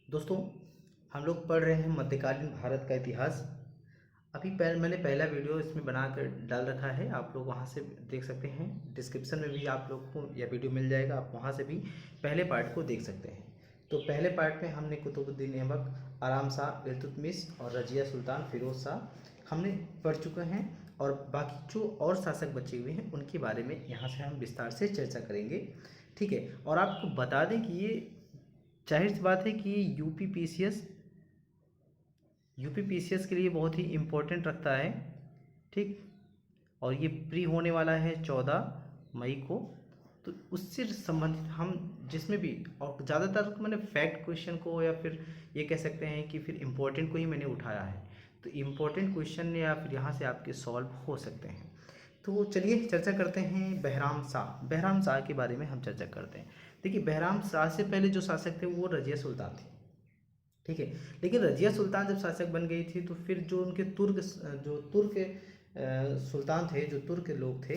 दोस्तों, हम लोग पढ़ रहे हैं मध्यकालीन भारत का इतिहास। मैंने पहला वीडियो इसमें बनाकर डाल रखा है, आप लोग वहां से देख सकते हैं। डिस्क्रिप्शन में भी आप लोग को यह वीडियो मिल जाएगा, आप वहां से भी पहले पार्ट को देख सकते हैं। तो पहले पार्ट में हमने कुतुबुद्दीन ऐबक, आराम शाह, इल्तुतमिश और रजिया सुल्तान फिरोज शाह हमने पढ़ चुके हैं। और बाकी जो और शासक बचे हुए हैं उनके बारे में यहाँ से हम विस्तार से चर्चा करेंगे। ठीक है। और आपको बता दें कि ये जाहिर सी बात है कि यूपी पीसीएस के लिए बहुत ही इम्पोर्टेंट रखता है। ठीक। और ये प्री होने वाला है 14 मई को। तो उससे संबंधित हम जिसमें भी, और ज़्यादातर मैंने फैक्ट क्वेश्चन को या फिर ये कह सकते हैं कि फिर इम्पोर्टेंट को ही मैंने उठाया है। तो इम्पोर्टेंट क्वेश्चन या फिर यहाँ से आपके सॉल्व हो सकते हैं। तो चलिए चर्चा करते हैं बहराम शाह के बारे में हम चर्चा करते हैं। देखिए, बहराम शाह से पहले जो शासक थे वो रजिया सुल्तान थे। ठीक है। लेकिन रजिया सुल्तान जब शासक बन गई थी तो फिर जो उनके तुर्क सुल्तान थे, जो तुर्क लोग थे,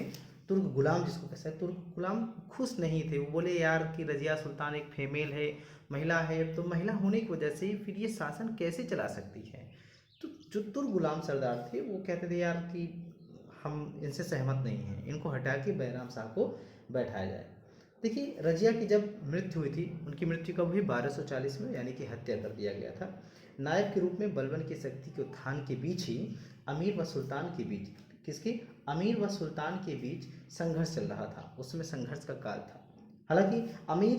तुर्क गुलाम जिसको कहते हैं, तुर्क गुलाम खुश नहीं थे। वो बोले यार कि रजिया सुल्तान एक फीमेल है, महिला है, तो महिला होने की वजह से फिर ये शासन कैसे चला सकती है। तो जो तुर्क गुलाम सरदार थे वो कहते थे यार कि हम इनसे सहमत नहीं हैं, इनको हटा के बैराम शाह को बैठाया जाए। देखिए, रजिया की जब मृत्यु हुई थी, उनकी मृत्यु कब हुई? 1240 में, यानी कि हत्या कर दिया गया था। नायब के रूप में बलबन की शक्ति के उत्थान के बीच ही अमीर व सुल्तान के बीच, किसके? अमीर व सुल्तान के बीच संघर्ष चल रहा था। उस समय संघर्ष का काल था। हालांकि अमीर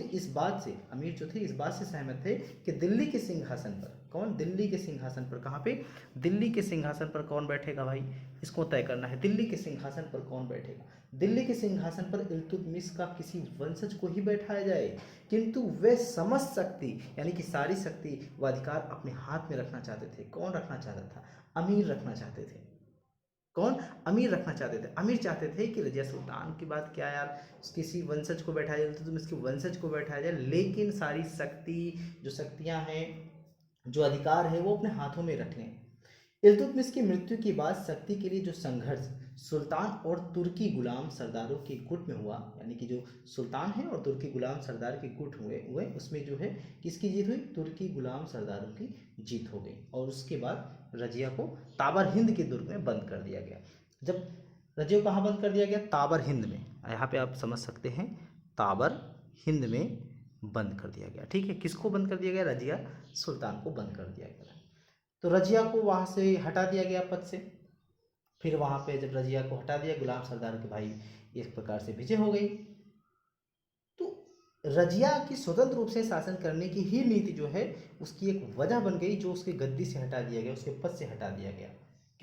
जो थे इस बात से सहमत थे कि दिल्ली के सिंहासन पर कौन, दिल्ली के सिंहासन पर, कहाँ पे? दिल्ली के सिंहासन पर कौन बैठेगा भाई, इसको तय करना है। दिल्ली के सिंहासन पर कौन बैठेगा? दिल्ली के सिंहासन पर इल्तुतमिश का किसी वंशज को ही बैठाया जाए, किंतु वे समस्त शक्ति, यानी कि सारी शक्ति व अधिकार अपने हाथ में रखना चाहते थे। कौन रखना चाहता था? अमीर रखना चाहते थे। कौन? अमीर रखना चाहते थे। अमीर चाहते थे कि रजिया सुल्तान की बात क्या यार, किसी वंशज को बैठाया जाए, तो तुम इसके वंशज को बैठाया जाए, लेकिन सारी शक्ति, जो शक्तियां हैं, जो अधिकार है, वो अपने हाथों में रख लें। इल्तुतमिश की मृत्यु के बाद शक्ति के लिए जो संघर्ष सुल्तान और तुर्की गुलाम सरदारों के गुट में हुआ, यानी कि जो सुल्तान है और तुर्की गुलाम सरदार के गुट हुए उसमें जो है किसकी जीत हुई? तुर्की गुलाम सरदारों की जीत हो गई। और उसके बाद रजिया को ताबर हिंद के दुर्ग में बंद कर दिया गया। जब रजिया को कहाँ बंद कर दिया गया? ताबर हिंद में। यहाँ पे आप समझ सकते हैं, ताबर हिंद में बंद कर दिया गया। ठीक है। किसको बंद कर दिया गया? रजिया सुल्तान को बंद कर दिया गया। तो रजिया को वहाँ से हटा दिया गया पद से। फिर वहाँ पे जब रजिया को हटा दिया, गुलाम सरदार के भाई इस प्रकार से विजय हो गई। तो रजिया की स्वतंत्र रूप से शासन करने की ही नीति जो है उसकी एक वजह बन गई, जो उसके गद्दी से हटा दिया गया, उसके पद से हटा दिया गया।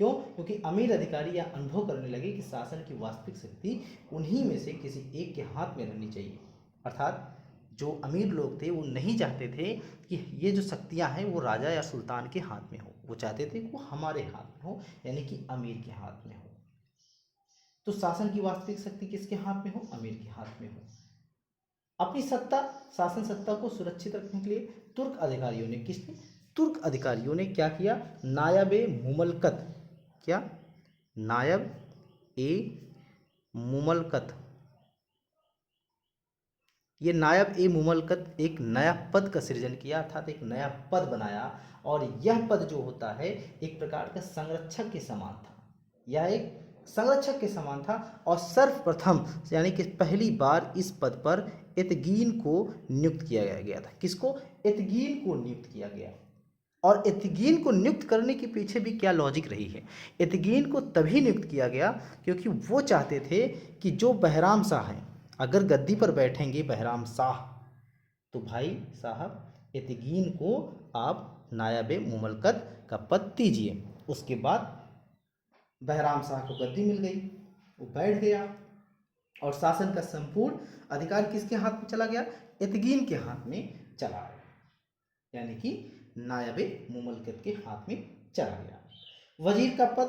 क्यों? क्योंकि अमीर अधिकारी यह अनुभव करने लगे कि शासन की वास्तविक शक्ति उन्हीं में से किसी एक के हाथ में रहनी चाहिए। अर्थात जो अमीर लोग थे वो नहीं चाहते थे कि ये जो शक्तियां हैं वो राजा या सुल्तान के हाथ में हो, वो चाहते थे कि वो हमारे हाथ में हो, यानी कि अमीर के हाथ में हो। तो शासन की वास्तविक शक्ति किसके हाथ में हो? अमीर के हाथ में हो। अपनी सत्ता, शासन सत्ता को सुरक्षित रखने के लिए तुर्क अधिकारियों ने क्या किया? नायब ए मुमलकत, क्या? नायब ए मुमलकत, ये नायब ए मुमलकत एक नया पद का सृजन किया, अर्थात एक नया पद बनाया। और यह पद जो होता है एक प्रकार का संरक्षक के समान था। यह एक संरक्षक के समान था। और सर्वप्रथम, यानी कि पहली बार इस पद पर एतगीन को नियुक्त किया गया था। किसको? एतगीन को नियुक्त किया गया। और एतगीन को नियुक्त करने के पीछे भी क्या लॉजिक रही है? एतगीन को तभी नियुक्त किया गया क्योंकि वो चाहते थे कि जो बहराम शाह हैं, अगर गद्दी पर बैठेंगे बहराम शाह, तो भाई साहब एतगीन को आप नायब मुमलकत का पद दीजिए। उसके बाद बहराम शाह को गद्दी मिल गई, वो बैठ गया और शासन का संपूर्ण अधिकार किसके हाथ में चला गया? एतगीन के हाथ में चला गया, यानी कि नायबे मुमलकत के हाथ में चला गया। वजीर का पद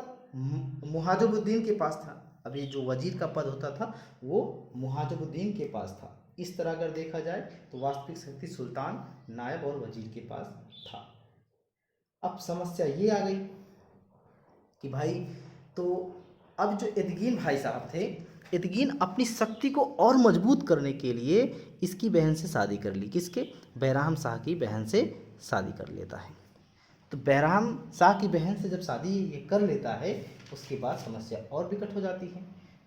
मुहाजिबुद्दीन के पास था। अभी जो वजीर का पद होता था वो मुहाजिबुद्दीन के पास था। इस तरह अगर देखा जाए तो वास्तविक शक्ति सुल्तान, नायब और वजीर के पास था। अब समस्या ये आ गई कि भाई, तो अब जो एतगीन भाई साहब थे यदगीन अपनी शक्ति को और मजबूत करने के लिए इसकी बहन से शादी कर ली। किसके? बैराम शाह की बहन से शादी कर लेता है। तो बैराम शाह की बहन से जब शादी ये कर लेता है उसके बाद समस्या और विकट हो जाती है।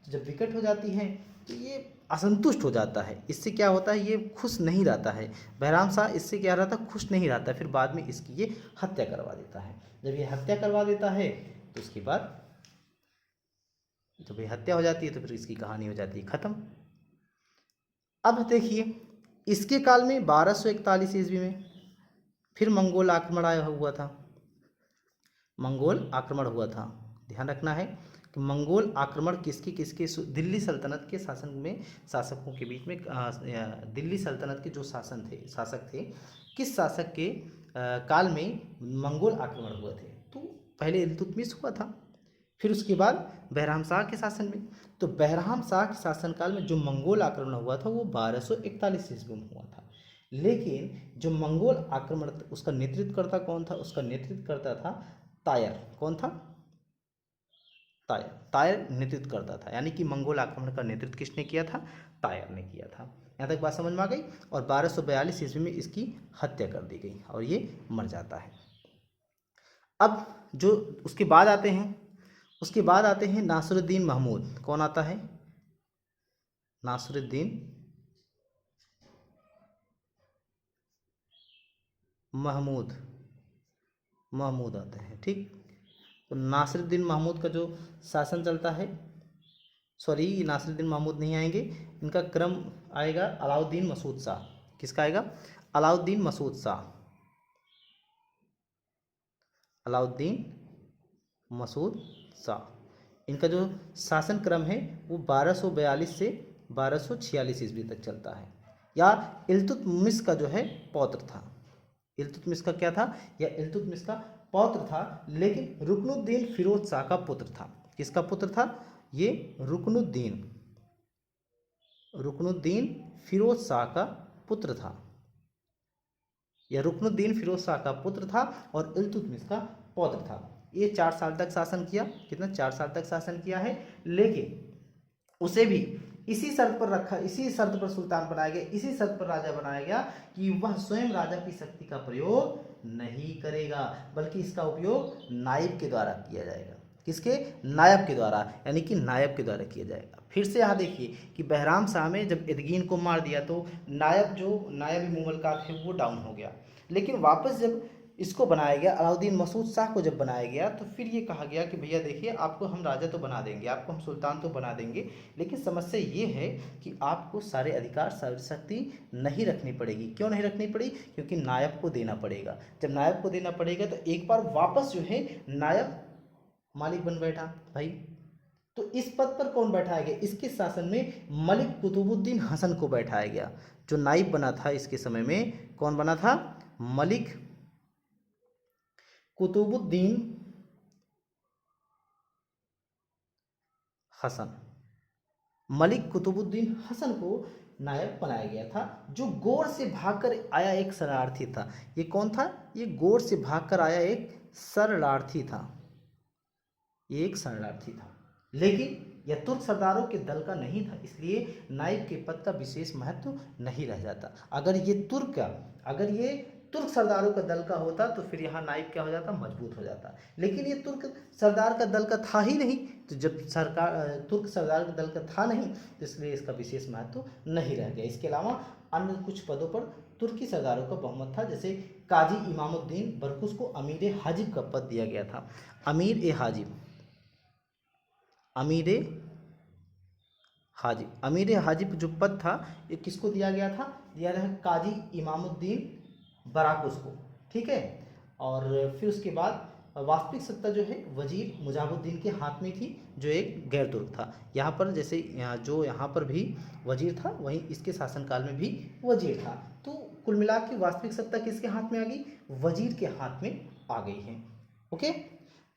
तो जब विकट हो जाती है तो ये असंतुष्ट हो जाता है। इससे क्या होता है, ये खुश नहीं रहता है। बैराम शाह इससे क्या रहता है, खुश नहीं रहता। फिर बाद में इसकी ये हत्या करवा देता है। जब ये हत्या करवा देता है तो उसके बाद जब ये हत्या हो जाती है तो फिर इसकी कहानी हो जाती है ख़त्म। अब देखिए इसके काल में 1241 ईस्वी में फिर मंगोल आक्रमण आया हुआ था। मंगोल आक्रमण हुआ था। ध्यान रखना है कि मंगोल आक्रमण किसके दिल्ली सल्तनत के शासन में, शासकों के बीच में दिल्ली सल्तनत के जो शासक थे, किस शासक के काल में मंगोल आक्रमण हुए थे? तो पहले इल्तुतमिश हुआ था, फिर उसके बाद बैराम शाह के शासन में। तो बैराम शाह के शासनकाल में जो मंगोल आक्रमण हुआ था वो 1241 ईस्वी में हुआ था। लेकिन जो मंगोल आक्रमण उसका नेतृत्व करता कौन था? उसका नेतृत्व करता था तायर। कौन था? तायर। तायर नेतृत्व करता था। यानी कि मंगोल आक्रमण का नेतृत्व किसने किया था? तायर ने किया था। यहाँ तक बात समझ में आ गई। और 1242 ईस्वी में इसकी हत्या कर दी गई और ये मर जाता है। अब जो उसके बाद आते हैं नासिरुद्दीन महमूद। कौन आता है? नासिरुद्दीन महमूद आते हैं। ठीक, तो नासिरुद्दीन महमूद का जो शासन चलता है, सॉरी नासिरुद्दीन महमूद नहीं आएंगे, इनका क्रम आएगा अलाउद्दीन मसूद शाह। किसका आएगा? अलाउद्दीन मसूद शाह। अलाउद्दीन मसूद शाह। इनका जो शासन क्रम है वो 1242 से 1246 ईस्वी तक चलता है। या इल्तुतमिश का जो है पौत्र था। इल्तुतमिश का क्या था? या इल्तुतमिश का पौत्र था, लेकिन रुकनुद्दीन फिरोज शाह का पुत्र था। किसका पुत्र था? ये रुकनुद्दीन फिरोज शाह का पुत्र था। यह रुकनुद्दीन फिरोज शाह का पुत्र था और इल्तुतमिश का पौत्र था। ये 4 साल तक शासन किया। कितना? 4 साल तक शासन किया है। लेकिन उसे भी इसी शर्त पर सुल्तान बनाया गया, इसी शर्त पर राजा बनाया गया कि वह स्वयं राजा की शक्ति का प्रयोग नहीं करेगा, बल्कि इसका उपयोग नायब के द्वारा किया जाएगा। किसके? नायब के द्वारा, यानी कि नायब के द्वारा किया जाएगा। फिर से यहाँ देखिए कि बैराम शाह में जब यदगीन को मार दिया तो नायब मुगलका थे वो डाउन हो गया। लेकिन वापस जब इसको बनाया गया, अलाउद्दीन मसूद शाह को जब बनाया गया, तो फिर ये कहा गया कि भैया देखिए आपको हम राजा तो बना देंगे, आपको हम सुल्तान तो बना देंगे, लेकिन समस्या ये है कि आपको सारे अधिकार सारी शक्ति नहीं रखनी पड़ेगी। क्यों नहीं रखनी पड़ी? क्योंकि नायब को देना पड़ेगा। जब नायब को देना पड़ेगा तो एक बार वापस जो है नायब मालिक बन बैठा भाई। तो इस पद पर कौन बैठाया गया? इसके शासन में मलिक कुतुबुद्दीन हसन को बैठाया गया। जो नायब बना था इसके समय में, कौन बना था? मलिक कुतुबुद्दीन हसन। मलिक कुतुबुद्दीन हसन को नायब बनाया गया था, जो गोर से भागकर आया एक शरणार्थी था। ये कौन था? ये गोर से भागकर आया एक शरणार्थी था। ये एक शरणार्थी था, लेकिन यह तुर्क सरदारों के दल का नहीं था, इसलिए नायब के पद का विशेष महत्व नहीं रह जाता। अगर ये तुर्क सरदारों का दल का होता तो फिर यहाँ नायब क्या हो जाता? मजबूत हो जाता। लेकिन ये तुर्क सरदार का दल का था ही नहीं, तो जब तुर्क सरदार का दल का था नहीं तो इसलिए इसका विशेष महत्व नहीं रह गया। इसके अलावा अन्य कुछ पदों पर तुर्की सरदारों का बहुमत था, जैसे काजी इमामुद्दीन बरकुस को अमीर ए हाजिब का पद दिया गया था। अमीर ए हाजिब जो पद था ये किसको दिया गया था? दिया गया काजी इमामुद्दीन बराकुस को। ठीक है, और फिर उसके बाद वास्तविक सत्ता जो है वजीर मुजाबुद्दीन के हाथ में थी, जो एक गैर तुर्क था। यहाँ पर जैसे यहाँ पर भी वजीर था, वहीं इसके शासनकाल में भी वजीर था। तो कुल मिला के वास्तविक सत्ता किसके हाथ में आ गई? वजीर के हाथ में आ गई है। ओके,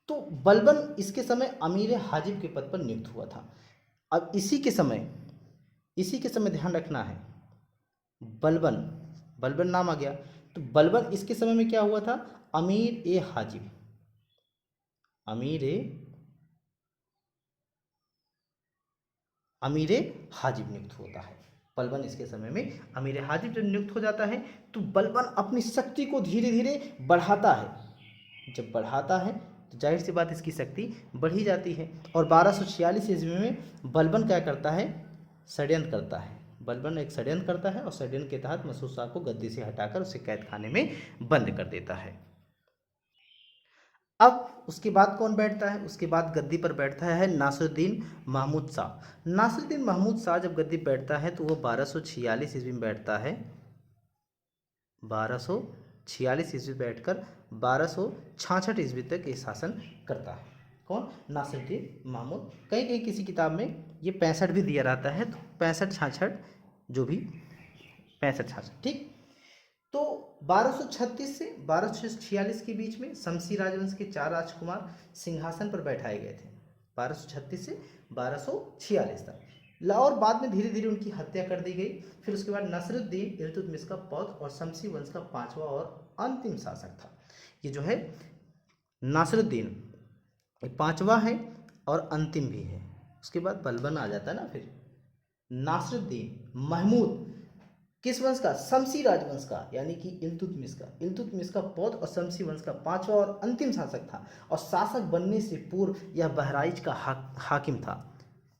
तो बलबन इसके समय अमीर हाजिब के पद पर नियुक्त हुआ था। अब इसी के समय ध्यान रखना है, बलबन नाम आ गया। तो बलबन इसके समय में क्या हुआ था? अमीर ए अमीर हाजिब नियुक्त होता है। बलबन इसके समय में अमीर हाजिब जब नियुक्त हो जाता है तो बलबन अपनी शक्ति को धीरे धीरे बढ़ाता है। जब बढ़ाता है तो जाहिर सी बात इसकी शक्ति बढ़ी जाती है। और 1246 ईस्वी में बलबन क्या करता है, षड्यंत्र करता है। बलबन एक षड्यंत्र करता है और षड्यंत्र के तहत मसूद शाह को गद्दी से हटाकर उसे कैद खाने में बंद कर देता है। अब उसके बाद कौन बैठता है, उसके बाद गद्दी पर बैठता है नासिरुद्दीन महमूद शाह। नासिरुद्दीन महमूद शाह जब गद्दी बैठता है तो वो 1246 ईस्वी में बैठता है। 1246 ईस्वी बैठकर 1266 ईस्वी तक ये शासन करता है। कौन, नासिरुद्दीन महमूद। कहीं कहीं किसी किताब में ये 65 भी दिया रहता है, तो 65-66 जो भी 65-66 ठीक। तो 1236 से 1246 के बीच में शमसी राजवंश के 4 राजकुमार सिंहासन पर बैठाए गए थे, 1236 से 1246 तक। और बाद में धीरे धीरे उनकी हत्या कर दी गई। फिर उसके बाद नसरुद्दीन इल्तुतमिश का पौत्र और शमसी वंश का 5वां और अंतिम शासक था। ये जो है नासिरुद्दीन, ये 5वां है और अंतिम भी है। उसके बाद बलबन आ जाता है ना। फिर नासिरुद्दीन महमूद किस वंश का, शमसी राजवंश का, यानी कि इल्तुतमिश का पौत्र और शमसी वंश का 5वां और अंतिम शासक था। और शासक बनने से पूर्व यह बहराइच का हाकिम था।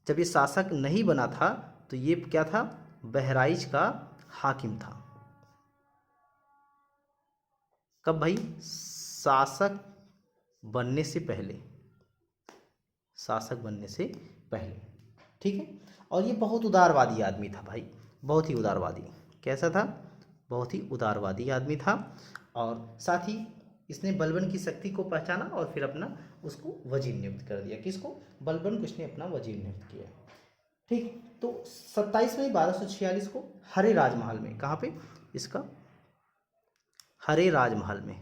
जब ये शासक नहीं बना था तो ये क्या था, बहराइच का हाकिम था। कब भाई, शासक बनने से पहले, शासक बनने से पहले, ठीक है। और ये बहुत उदारवादी आदमी था भाई, बहुत ही उदारवादी। कैसा था, बहुत ही उदारवादी आदमी था। और साथ ही इसने बलबन की शक्ति को पहचाना और फिर अपना उसको वजीर नियुक्त कर दिया। किसको, बलबन को इसने अपना वजीर नियुक्त किया, ठीक। तो 27 मई 1246 को हरे राजमहल में, कहाँ पे, इसका हरे राजमहल में,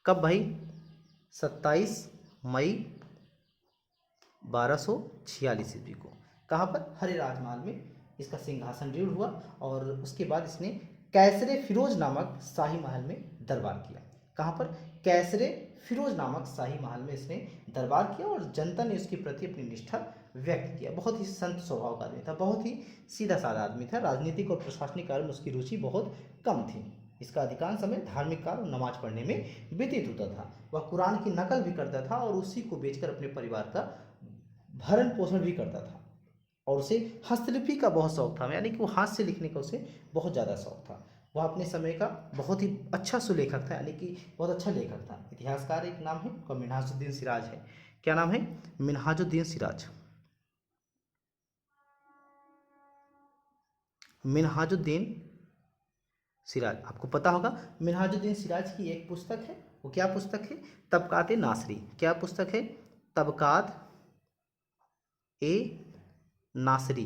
कब भाई, 27 मई 1246 ईस्वी को, कहाँ पर, हरे राजमहल में इसका सिंहासन रूढ़ हुआ। और उसके बाद इसने कैसरे फिरोज नामक शाही महल में दरबार किया। कहाँ पर, कैसरे फिरोज नामक शाही महल में इसने दरबार किया और जनता ने उसके प्रति अपनी निष्ठा व्यक्त किया। बहुत ही संत स्वभाव का आदमी था, बहुत ही सीधा साधा आदमी था। राजनीतिक और प्रशासनिक कार्य में उसकी रुचि बहुत कम थी। इसका अधिकांश समय धार्मिक कार्य और नमाज पढ़ने में व्यतीत होता था। वह कुरान की नकल भी करता था और उसी को बेचकर अपने परिवार का भरण पोषण भी करता था। और उसे हस्तलिपि का बहुत शौक था, यानी कि वो हाथ से लिखने का उसे बहुत ज़्यादा शौक था। वह अपने समय का बहुत ही अच्छा सुलेखक था, यानी कि बहुत अच्छा लेखक था। इतिहासकार एक नाम है, और मिन्हाजुद्दीन सिराज है। क्या नाम है, मिन्हाजुद्दीन सिराज। मिन्हाजुद्दीन सिराज, आपको पता होगा मिन्हाजुद्दीन सिराज की एक पुस्तक है। वो क्या पुस्तक है, तबकात नासरी। क्या पुस्तक है, तबकात ए नासरी।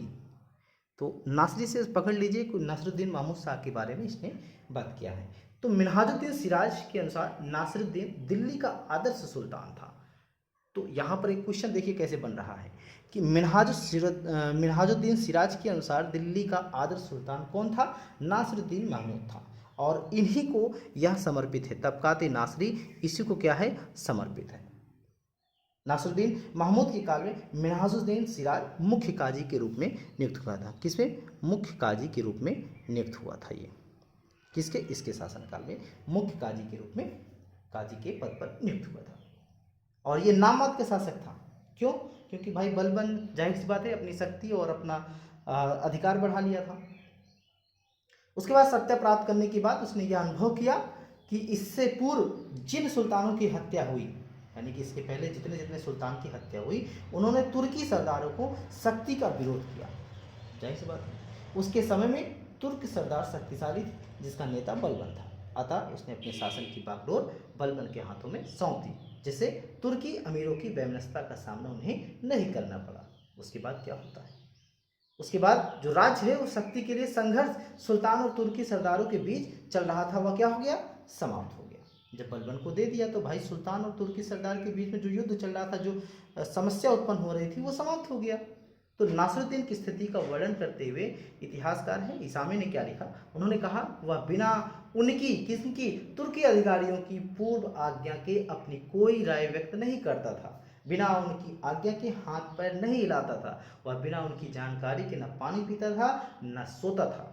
तो नासरी से पकड़ लीजिए कि नासिरुद्दीन महमूद शाह के बारे में इसने बात किया है। तो मिन्हाजुद्दीन सिराज के अनुसार नासिरुद्दीन दिल्ली का आदर्श सुल्तान था। तो यहाँ पर एक क्वेश्चन देखिए कैसे बन रहा है कि मिन्हाजुद्दीन सिराज के अनुसार दिल्ली का आदर्श सुल्तान कौन था, नासिरुद्दीन महमूद था। और इन्हीं को यह समर्पित है, तबकात नासरी इसी को क्या है, समर्पित है। नासिरुद्दीन महमूद के काल में मिन्हाजुद्दीन सिराज मुख्य काजी के रूप में नियुक्त हुआ था। किसमें, मुख्य काजी के रूप में नियुक्त हुआ था। ये किसके, इसके शासनकाल में मुख्य काजी के रूप में काजी के पद पर नियुक्त हुआ था। और ये नाम मात्र का शासक था। क्यों, क्योंकि भाई बलबन जाहिर सी बात है अपनी शक्ति और अपना अधिकार बढ़ा लिया था। उसके बाद सत्ता प्राप्त करने के बाद उसने यह अनुभव किया कि इससे पूर्व जिन सुल्तानों की हत्या हुई, यानी कि इसके पहले जितने जितने सुल्तान की हत्या हुई, उन्होंने तुर्की सरदारों को शक्ति का विरोध किया। जाहिर सी बात है उसके समय में तुर्क सरदार शक्तिशाली थे, जिसका नेता बलबन था। अतः उसने अपने शासन की बागडोर बलबन के हाथों में सौंप दी, जिससे तुर्की अमीरों की वैमनस्यता का सामना उन्हें नहीं करना पड़ा। उसके बाद क्या होता है, उसके बाद जो राज्य है, उस शक्ति के लिए संघर्ष सुल्तान और तुर्की सरदारों के बीच चल रहा था, वह क्या हो गया, समाप्त हो गया। जब बलबन को दे दिया तो भाई सुल्तान और तुर्की सरदार के बीच में जो युद्ध चल रहा था, जो समस्या उत्पन्न हो रही थी, वो समाप्त हो गया। तो नासिरुद्दीन की स्थिति का वर्णन करते हुए इतिहासकार है इसामी ने क्या लिखा, उन्होंने कहा वह बिना उनकी किसकी, तुर्की अधिकारियों की पूर्व आज्ञा के अपनी कोई राय व्यक्त नहीं करता था। बिना उनकी आज्ञा के हाथ पैर नहीं हिलाता था, वह बिना उनकी जानकारी के न पानी पीता था न सोता था।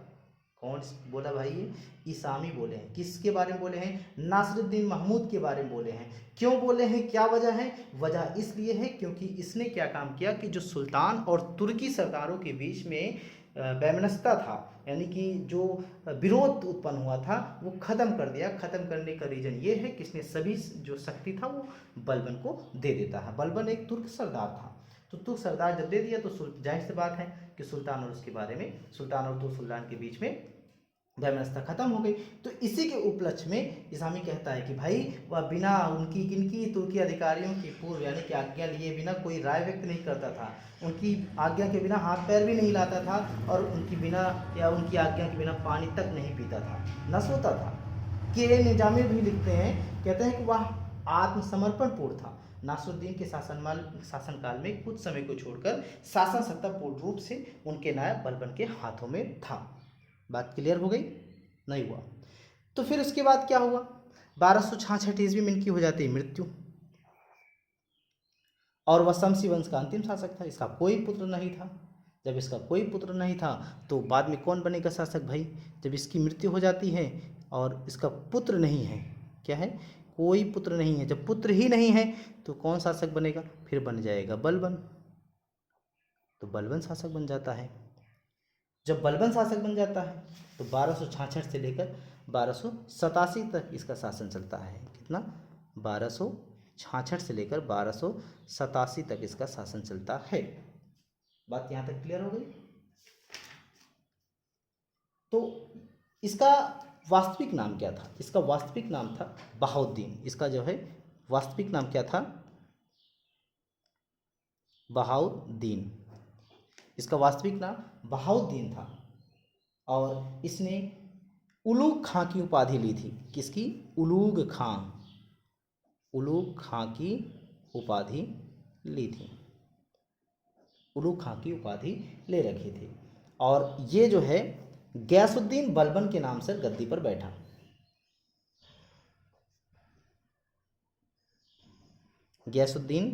कौन बोला भाई? ये इसामी बोले हैं। किसके बारे में बोले हैं? नासिरुद्दीन महमूद के बारे में बोले हैं। क्यों बोले हैं, क्या वजह है? वजह इसलिए है क्योंकि इसने क्या काम किया कि जो सुल्तान और तुर्की सरकारों के बीच में वैमनस्यता था, यानी कि जो विरोध उत्पन्न हुआ था, वो खत्म कर दिया। खत्म करने का रीजन ये है कि इसने सभी जो शक्ति था वो बलबन को दे देता है। बलबन एक तुर्क सरदार था, तो तुर्क सरदार जब दे दिया तो जाहिर सी बात है कि सुल्तान और उसके बारे में, सुल्तान और तुर्क सुल्तान के बीच में वैमनस्यता खत्म हो गई। तो इसी के उपलक्ष्य में इस्लामी कहता है कि भाई वह बिना उनकी किनकी, तुर्की अधिकारियों की पूर्व यानी कि आज्ञा लिए बिना कोई राय व्यक्त नहीं करता था, उनकी आज्ञा के बिना हाथ पैर भी नहीं हिलाता था, और उनकी बिना या उनकी आज्ञा के बिना पानी तक नहीं पीता था, न सोता था। के निजामी भी लिखते हैं, कहते हैं कि वह आत्मसमर्पण पूर्ण था। नासिरुद्दीन के शासनकाल में कुछ समय को छोड़कर शासन सत्ता पूर्ण रूप से उनके नायब बलबन के हाथों में था। बात क्लियर हो गई? नहीं हुआ तो फिर उसके बाद क्या हुआ? 1266 ईस्वी में इनकी हो जाती है मृत्यु, और वह शमसी वंश का अंतिम शासक था। इसका कोई पुत्र नहीं था। जब इसका कोई पुत्र नहीं था तो बाद में कौन बनेगा शासक भाई? जब इसकी मृत्यु हो जाती है और इसका पुत्र नहीं है, क्या है? कोई पुत्र नहीं है। जब पुत्र ही नहीं है तो कौन शासक बनेगा? फिर बन जाएगा बलबन। तो बलबन शासक बन जाता है। जब बलबन शासक बन जाता है तो 1266 से लेकर 1287 तक इसका शासन चलता है। कितना? 1266 से लेकर 1287 तक इसका शासन चलता है। बात यहाँ तक क्लियर हो गई? तो इसका वास्तविक नाम क्या था? इसका वास्तविक नाम था बहाउद्दीन। इसका जो है वास्तविक नाम क्या था? बहाउद्दीन। इसका वास्तविक नाम बहाउद्दीन था, और इसने उलूग खां की उपाधि ली थी। किसकी? उलूग खां। उलूग खां की उपाधि ली थी। उलूग खां की उपाधि ले रखी थी, और ये जो है गयासुद्दीन बलबन के नाम से गद्दी पर बैठा। गयासुद्दीन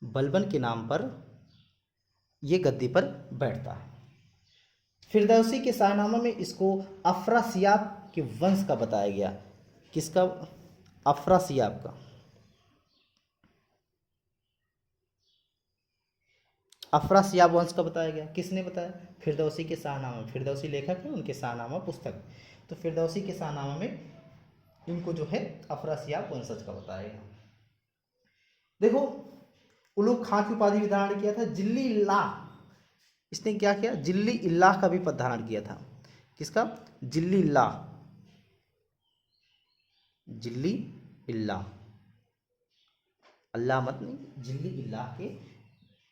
बलबन के नाम पर ये गद्दी पर बैठता है। फिरदौसी के शाहनामा में इसको अफरासियाब के वंश का बताया गया। किसका? अफरासियाब का। अफरासियाब वंश का बताया गया। किसने बताया? फिरदौसी के शाहनामा। फिरदौसी लेखक है, उनके शाहनामा पुस्तक। तो फिरदौसी के शाहनामा में इनको जो है अफरासियाब वंशज का बताया गया। देखो, उलूग खां की उपाधि भी धारण किया था। जिल्ली इल्लाह, इसने क्या किया? जिल्ली इल्लाह का भी पद धारण किया था। किसका? जिल्ली इल्लाह। जिल्ली इल्लाह, अल्लाह मत नहीं, जिल्ली इल्लाह के,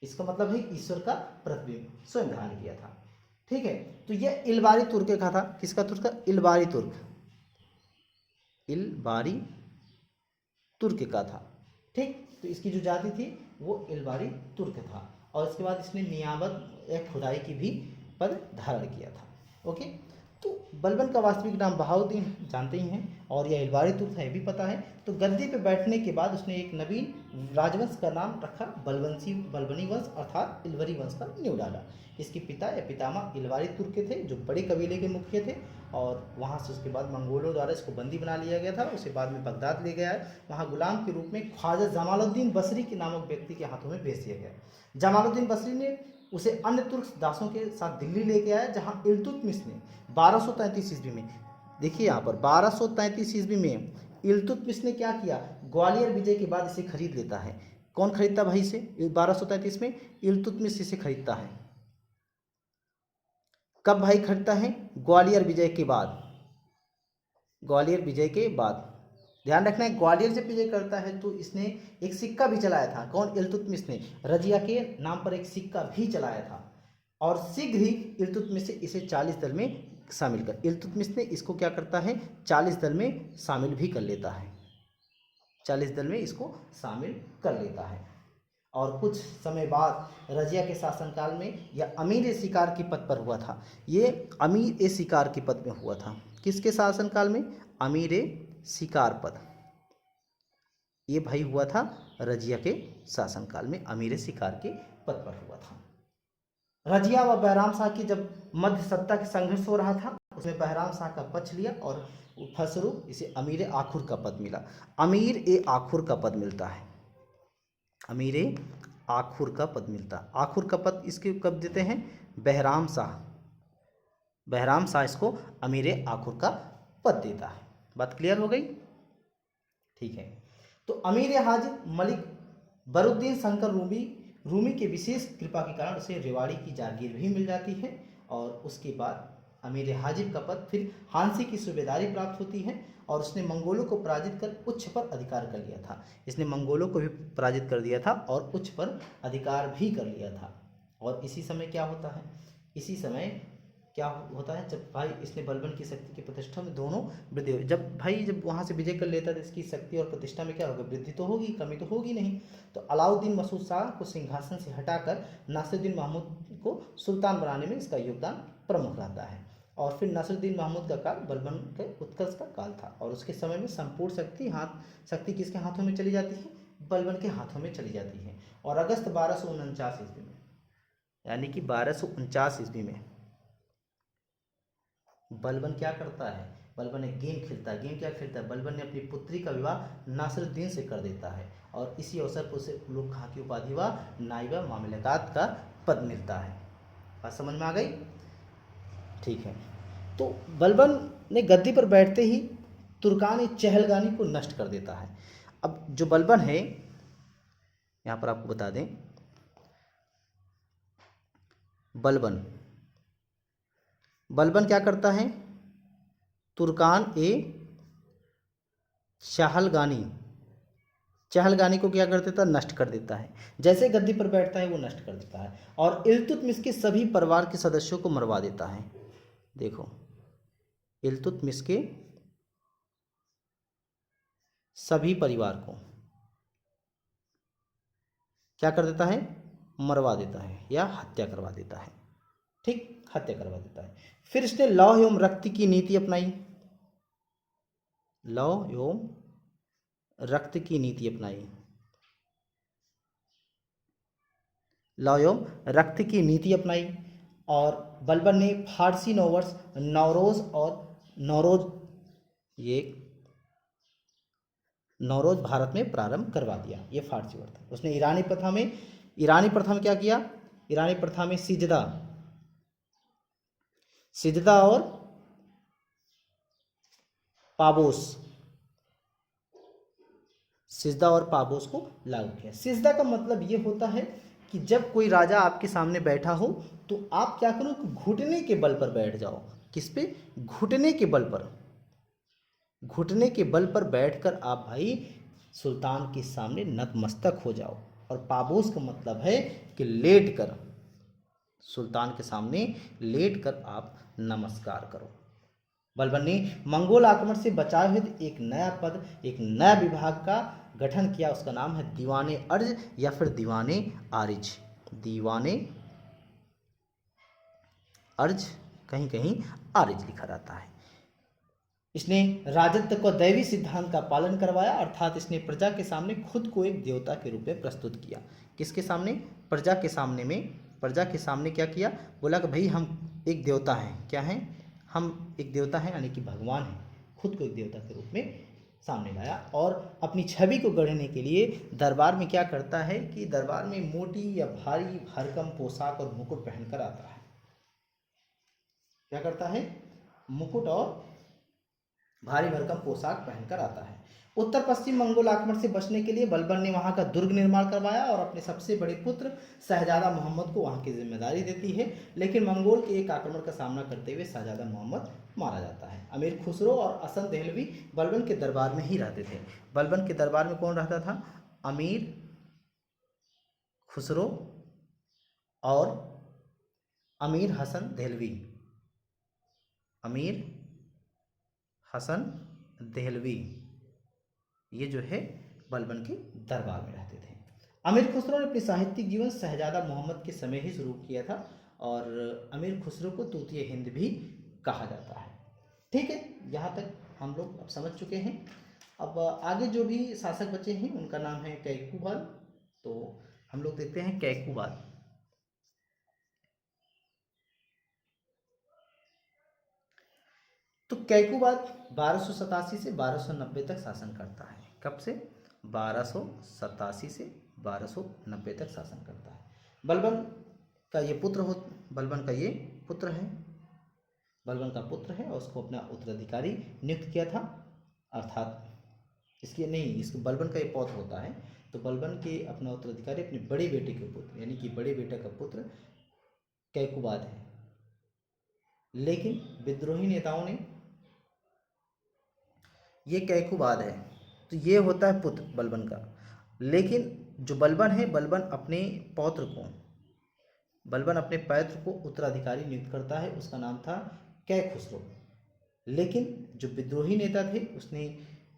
इसका मतलब है ईश्वर का प्रतिबिंब, स्वयं धारण किया था। ठीक है, तो यह इलबारी तुर्क का था। किसका तुर्क का? इलबारी तुर्क। इलबारी तुर्क का था। ठीक, तो इसकी जो जाति थी वो इलबारी तुर्क था, और इसके बाद इसने नियामत या खुदाई की भी पद धारण किया था। ओके, तो बलबन का वास्तविक नाम बहाउद्दीन जानते ही हैं, और यह इलबारी तुर्क था, ये भी पता है। तो गद्दी पे बैठने के बाद उसने एक नवीन राजवंश का नाम रखा बलबनी वंश, अर्थात इलबरी वंश का नींव डाला। इसके पिता या पितामह इलबारी तुर्क के थे, जो बड़े कबीले के मुखिया थे, और वहाँ से उसके बाद मंगोलों द्वारा इसको बंदी बना लिया गया था। उसे बाद में बगदाद ले गया है, वहाँ गुलाम के रूप में ख्वाजा जमालुद्दीन बसरी के नामक व्यक्ति के हाथों में भेज दिया गया। जमालुद्दीन बसरी ने उसे अन्य तुर्क दासों के साथ दिल्ली लेके आया, जहाँ इल्तुतमिश ने 1233 ईस्वी में, देखिए यहाँ पर 1233 ईस्वी में इल्तुतमिश ने क्या किया? ग्वालियर विजय के बाद इसे खरीद लेता है। कौन खरीदता भाई इसे? 1233 में इल्तुतमिश इसे खरीदता है। कब भाई खरीदता है? ग्वालियर विजय के बाद। ग्वालियर विजय के बाद ध्यान रखना है, ग्वालियर जब विजय करता है तो इसने एक सिक्का भी चलाया था। कौन? इल्तुतमिश ने रजिया के नाम पर एक सिक्का भी चलाया था, और शीघ्र ही इल्तुतमिश से इसे 40 दल में शामिल कर, इल्तुतमिश ने इसको क्या करता है? 40 दल में शामिल भी कर लेता है। 40 दल में इसको शामिल कर लेता है, और कुछ समय बाद रजिया के शासनकाल में यह अमीर शिकार के पद पर हुआ था। ये अमीर शिकार के पद में हुआ था। किसके शासनकाल में? अमीर शिकार पद, ये भाई हुआ था रजिया के शासनकाल में, अमीर सिकार के पद पर हुआ था। रजिया व बैराम शाह की जब मध्य सत्ता के संघर्ष हो रहा था, उसमें बैराम शाह का पक्ष लिया और फलस्वरूप इसे अमीर आखुर का पद मिला। अमीर ए आखुर का पद मिलता है, अमीर ए आखुर का पद मिलता है। आखुर का पद इसके कब देते हैं? बैराम शाह, बैराम शाह इसको अमीर ए आखुर का पद देता है। बात क्लियर हो गई? ठीक है। तो अमीर हाजी मलिक बरुद्दीन शंकर रूमी के विशेष कृपा के कारण उसे रेवाड़ी की जागीर भी मिल जाती है और उसके बाद अमीर हाजिब का पद फिर हांसी की सूबेदारी प्राप्त होती है और उसने मंगोलों को पराजित कर उच्च पर अधिकार कर लिया था। इसने मंगोलों को भी पराजित कर दिया था और उच्च पर अधिकार भी कर लिया था। और इसी समय क्या होता है? इसी समय क्या होता है? जब भाई इसने बलबन की शक्ति की प्रतिष्ठा में दोनों वृद्धि हुई। जब वहाँ से विजय कर लेता है तो इसकी शक्ति और प्रतिष्ठा में क्या होगा? वृद्धि तो होगी, कमी तो होगी नहीं। तो अलाउद्दीन मसूद शाह को सिंहासन से हटाकर नासिरुद्दीन महमूद को सुल्तान बनाने में इसका योगदान प्रमुख रहता है। और फिर नासिरुद्दीन महमूद का काल बलबन के उत्कर्ष का काल था और उसके समय में संपूर्ण शक्ति किसके हाथों में चली जाती है? बलबन के हाथों में चली जाती है। और अगस्त 1249 ईस्वी में, यानी कि 1249 ईस्वी में बलबन क्या करता है? बलबन एक गेम खेलता है। गेम क्या खेलता है? बलबन ने अपनी पुत्री का विवाह नासिरुद्दीन से कर देता है और इसी अवसर पर उसे उलूग खां की उपाधि व नाइबा मामलकात का पद मिलता है। बात समझ में आ गई? ठीक है। तो बलबन ने गद्दी पर बैठते ही तुर्कान चहलगानी को नष्ट कर देता है। अब जो बलबन है, यहाँ पर आपको बता दें, बलबन क्या करता है? तुर्कान ए चहलगानी को क्या कर देता है? नष्ट कर देता है। जैसे गद्दी पर बैठता है वो नष्ट कर देता है और इल्तुतमिश के सभी परिवार के सदस्यों को मरवा देता है। देखो, इल्तुतमिश के सभी परिवार को क्या कर देता है? मरवा देता है या हत्या करवा देता है। ठीक, हत्या करवा देता है। फिर इसने लौ एवं रक्त की नीति अपनाई। लौ एवं रक्त की नीति अपनाई। लौ एवं रक्त की नीति अपनाई और बलबन ने फारसी नववर्ष नौरोज भारत में प्रारंभ करवा दिया। ये फारसी वर्ष था। उसने ईरानी प्रथा में क्या किया? ईरानी प्रथा में सिजदा और पाबोस को लागू किया। सिजदा का मतलब ये होता है कि जब कोई राजा आपके सामने बैठा हो तो आप क्या करो कि घुटने के बल पर बैठ जाओ। किस पे? घुटने के बल पर। घुटने के बल पर बैठकर आप भाई सुल्तान के सामने नतमस्तक हो जाओ। और पाबोस का मतलब है कि लेटकर, सुल्तान के सामने लेटकर आप नमस्कार करो। बलबन ने मंगोल आक्रमण से बचाए हुए एक नया विभाग का गठन किया। उसका नाम है दीवाने अर्ज या फिर दीवाने आरिज। दीवाने अर्ज, कहीं कहीं आरिज लिखा रहता है। इसने राजत्व को दैवी सिद्धांत का पालन करवाया, अर्थात इसने प्रजा के सामने खुद को एक देवता के रूप में प्रस्तुत किया। किसके सामने? प्रजा के सामने क्या किया? बोला कि भाई हम एक देवता हैं। क्या हैं? हम एक देवता हैं, यानी कि भगवान हैं। खुद को एक देवता के रूप में सामने लाया और अपनी छवि को गढ़ने के लिए दरबार में क्या करता है कि दरबार में मोटी या भारी भरकम पोशाक और मुकुट पहनकर आता है। क्या करता है? मुकुट और भारी भरकम पोशाक पहनकर आता है। उत्तर पश्चिम मंगोल आक्रमण से बचने के लिए बलबन ने वहां का दुर्ग निर्माण करवाया और अपने सबसे बड़े पुत्र शहजादा मोहम्मद को वहां की जिम्मेदारी देती है। लेकिन मंगोल के एक आक्रमण का सामना करते हुए शहजादा मोहम्मद मारा जाता है। अमीर खुसरो और हसन देहलवी बलबन के दरबार में ही रहते थे। बलबन के दरबार में कौन रहता था? अमीर खुसरो और अमीर हसन देहलवी। अमीर हसन देहलवी ये जो है बलबन के दरबार में रहते थे। अमीर खुसरो ने अपनी साहित्यिक जीवन शहजादा मोहम्मद के समय ही शुरू किया था और अमीर खुसरो को तूतिए हिंद भी कहा जाता है। ठीक है, यहाँ तक हम लोग अब समझ चुके हैं। अब आगे जो भी शासक बचे हैं उनका नाम है कैकुबाद। तो हम लोग देखते हैं कैकुबाद। तो कैकुबाद 1287 से 1290 तक शासन करता है। कब से? 1287 से 1290 तक शासन करता है। बलबन का ये पुत्र हो, बलबन का ये पुत्र है, बलबन का पुत्र है और उसको अपना उत्तराधिकारी नियुक्त किया था। अर्थात इसके नहीं, इसके बलबन का ये पौत्र होता है। तो बलबन के अपना उत्तराधिकारी अपने बड़े बेटे के पुत्र, यानी कि बड़े बेटे का पुत्र कैकुबाद है। लेकिन विद्रोही नेताओं ने, ये कैकुबाद है तो ये होता है पुत्र बलबन का, लेकिन जो बलबन है, बलबन अपने पौत्र को, बलबन अपने पैत्र को उत्तराधिकारी नियुक्त करता है, उसका नाम था कैखुसरो। लेकिन जो विद्रोही नेता थे उसने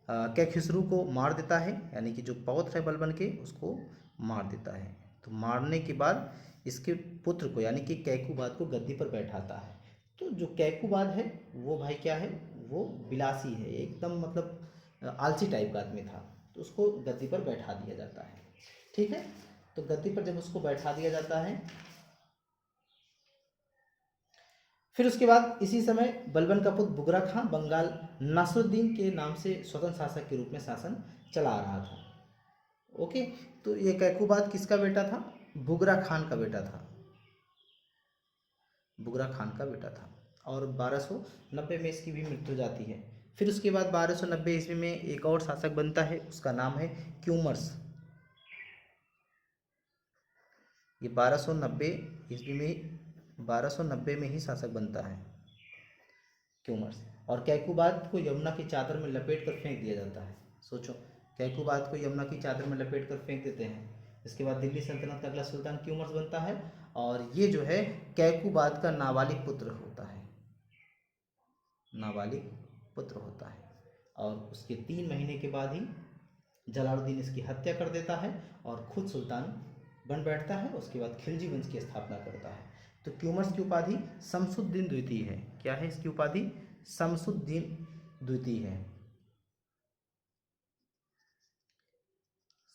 कैखुसरो को मार देता है, यानी कि जो पौत्र है बलबन के उसको मार देता है। तो मारने के बाद इसके पुत्र को, यानी कि कैकुबाद को गद्दी पर बैठाता है। तो जो कैकुबाद है वो भाई क्या है, वो विलासी है, एकदम मतलब आलसी टाइप का आदमी था। तो उसको गद्दी पर बैठा दिया जाता है। ठीक है, तो गद्दी पर जब उसको बैठा दिया जाता है, फिर उसके बाद इसी समय बलबन का पुत्र बुगरा खां बंगाल नासरुद्दीन के नाम से स्वतंत्र शासक के रूप में शासन चला रहा था। ओके, तो ये कैकुबाद किसका बेटा था? बुगरा खान का बेटा था, बुगरा खान का बेटा था। और 1290 में इसकी भी मृत्यु जाती है। फिर उसके बाद 1290 ईस्वी में एक और शासक बनता है, उसका नाम है क्यूमर्स। ये 1290 ईस्वी में, 1290 में ही शासक बनता है क्यूमर्स। और कैकुबाद को यमुना की चादर में लपेट कर फेंक दिया जाता है। सोचो, कैकुबाद को यमुना की चादर में लपेट कर फेंक देते हैं। इसके बाद दिल्ली सल्तनत का अगला सुल्तान क्यूमर्स बनता है, और ये जो है कैकुबाद का नाबालिग पुत्र होता है, नाबालिग पुत्र होता है। और उसके 3 महीने के बाद ही जलालुद्दीन इसकी हत्या कर देता है और खुद सुल्तान बन बैठता है। उसके बाद खिलजी वंश की स्थापना करता है। तो क्यूमर्स की उपाधि शमसुद्दीन द्वितीय है। क्या है इसकी उपाधि? शमसुद्दीन द्वितीय है,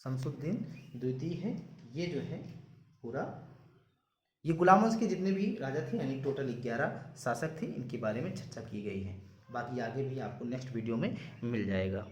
शमसुद्दीन द्वितीय है। ये जो है पूरा, ये गुलाम वंश के जितने भी राजा थे, यानी टोटल 11 शासक थे, इनके बारे में चर्चा की गई है। बाकी आगे भी आपको नेक्स्ट वीडियो में मिल जाएगा।